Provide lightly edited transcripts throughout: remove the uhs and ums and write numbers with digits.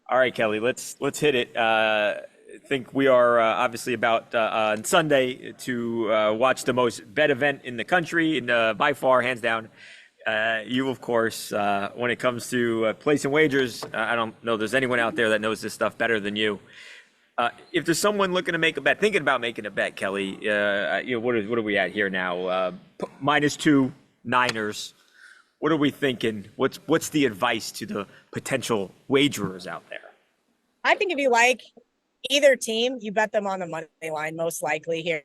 All right, Kelly, let's hit it. I think we are obviously about on Sunday to watch the most bet event in the country, and by far, hands down. You, of course, when it comes to placing wagers, I don't know there's anyone out there that knows this stuff better than you. If there's someone looking to make a bet, thinking about making a bet, Kelly, what are we at here now? -2 Niners. What are we thinking? What's the advice to the potential wagerers out there? I think if you like either team, you bet them on the money line, most likely here.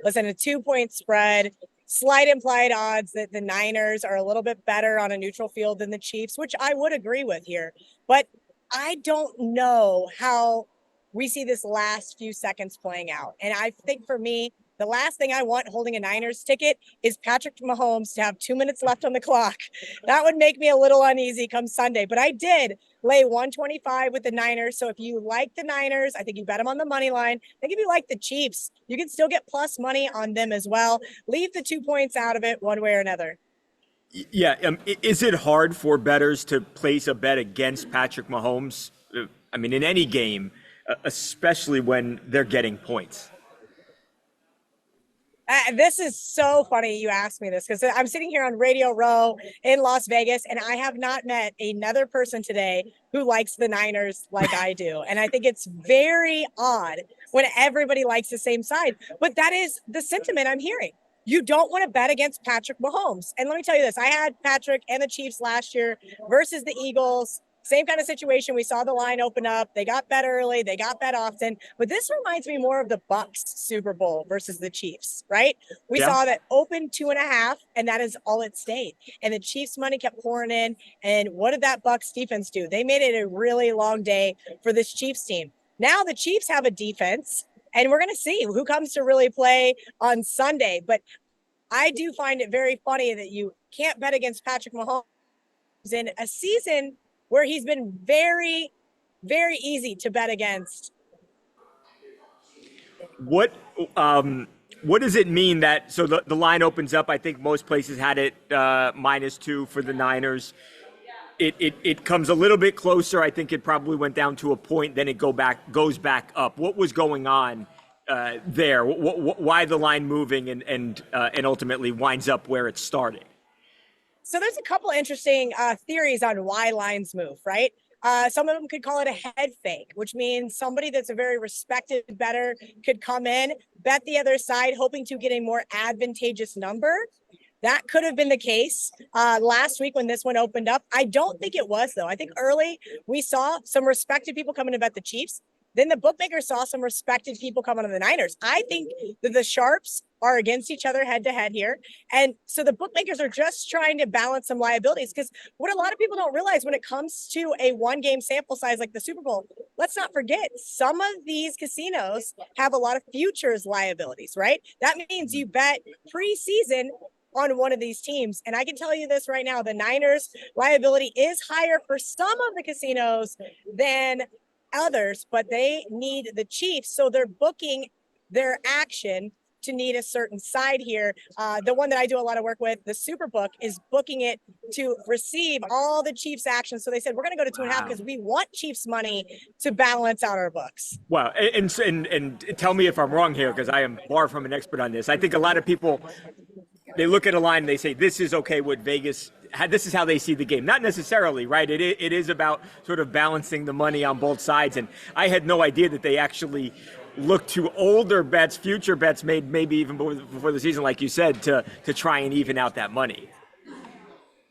Listen, a 2-point spread, slight implied odds that the Niners are a little bit better on a neutral field than the Chiefs, which I would agree with here. But I don't know how we see this last few seconds playing out. And I think for me, the last thing I want holding a Niners ticket is Patrick Mahomes to have 2 minutes left on the clock. That would make me a little uneasy come Sunday. But I did lay 125 with the Niners. So if you like the Niners, I think you bet them on the money line. I think if you like the Chiefs, you can still get plus money on them as well. Leave the 2 points out of it one way or another. Yeah, is it hard for bettors to place a bet against Patrick Mahomes? I mean, in any game, especially when they're getting points. This is so funny you asked me this because I'm sitting here on Radio Row in Las Vegas, and I have not met another person today who likes the Niners like I do. And I think it's very odd when everybody likes the same side. But that is the sentiment I'm hearing. You don't want to bet against Patrick Mahomes. And let me tell you this. I had Patrick and the Chiefs last year versus the Eagles. Same kind of situation. We saw the line open up. They got bet early. They got bet often. But this reminds me more of the Bucks Super Bowl versus the Chiefs, right? We saw that open 2.5, and that is all it stayed. And the Chiefs money kept pouring in. And what did that Bucks defense do? They made it a really long day for this Chiefs team. Now the Chiefs have a defense, and we're going to see who comes to really play on Sunday. But I do find it very funny that you can't bet against Patrick Mahomes in a season where he's been very, very easy to bet against. What does it mean that, so the line opens up? I think most places had it -2 for the Niners. It comes a little bit closer. I think it probably went down to a point, then it goes back up. What was going on there? Why the line moving and ultimately winds up where it started? So there's a couple interesting theories on why lines move, right? Some of them could call it a head fake, which means somebody that's a very respected bettor could come in, bet the other side, hoping to get a more advantageous number. That could have been the case last week when this one opened up. I don't think it was, though. I think early we saw some respected people coming to bet the Chiefs. Then the bookmakers saw some respected people coming to the Niners. I think that the sharps are against each other head to head here. And so the bookmakers are just trying to balance some liabilities, because what a lot of people don't realize when it comes to a 1-game sample size like the Super Bowl, let's not forget some of these casinos have a lot of futures liabilities, right? That means you bet preseason on one of these teams. And I can tell you this right now, the Niners liability is higher for some of the casinos than others, but they need the Chiefs. So they're booking their action to need a certain side here. The one that I do a lot of work with, the Superbook, is booking it to receive all the Chiefs action. So they said, we're going to go to 2.5 because we want Chiefs money to balance out our books. Wow. And tell me if I'm wrong here, because I am far from an expert on this. I think a lot of people, they look at a line and they say, this is okay with Vegas. This is how they see the game. Not necessarily, right? It is about sort of balancing the money on both sides. And I had no idea that they actually look to older bets, future bets made maybe even before the season, like you said, to try and even out that money.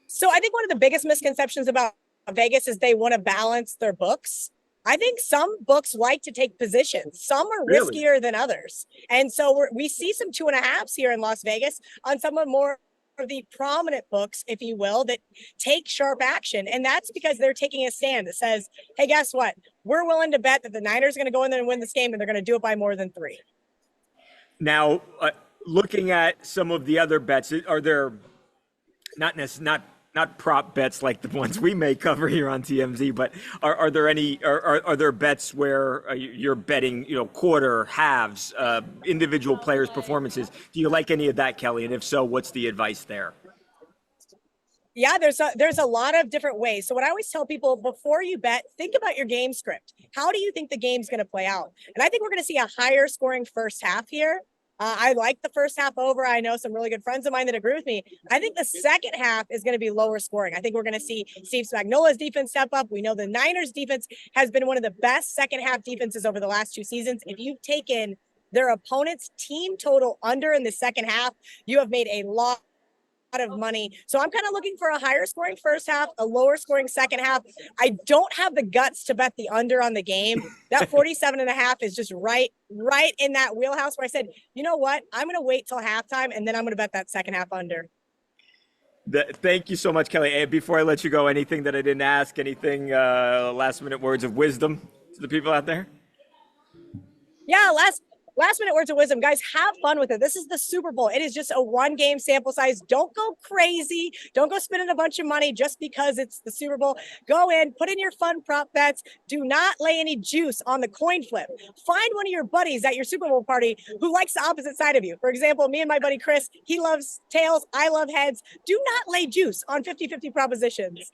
So I think one of the biggest misconceptions about Vegas is they want to balance their books. I think some books like to take positions. Some are riskier than others. And so we see some 2.5s here in Las Vegas on some of more of the prominent books, if you will, that take sharp action. And that's because they're taking a stand that says, hey, guess what? We're willing to bet that the Niners are going to go in there and win this game, and they're going to do it by more than 3. Now, looking at some of the other bets, are there not prop bets like the ones we may cover here on TMZ, but are there any, are there bets where you're betting, quarter, halves, individual players' performances? Do you like any of that, Kelly? And if so, what's the advice there? Yeah, there's a lot of different ways. So what I always tell people before you bet, think about your game script. How do you think the game's going to play out? And I think we're going to see a higher scoring first half here. I like the first half over. I know some really good friends of mine that agree with me. I think the second half is going to be lower scoring. I think we're going to see Steve Spagnuolo's defense step up. We know the Niners defense has been one of the best second half defenses over the last 2 seasons. If you've taken their opponent's team total under in the second half, you have made a lot of money. So I'm kind of looking for a higher scoring first half, a lower scoring second half. I don't have the guts to bet the under on the game. That 47.5 is just right in that wheelhouse where I said, you know what? I'm going to wait till halftime and then I'm going to bet that second half under. Thank you so much, Kelly. And before I let you go, anything that I didn't ask, anything last minute words of wisdom to the people out there? Yeah, last minute words of wisdom, guys. Have fun with it. This is the Super Bowl. It is just a 1 game sample size. Don't go crazy. Don't go spending a bunch of money just because it's the Super Bowl. Go in, put in your fun prop bets. Do not lay any juice on the coin flip. Find one of your buddies at your Super Bowl party who likes the opposite side of you. For example, me and my buddy Chris, he loves tails. I love heads. Do not lay juice on 50-50 propositions.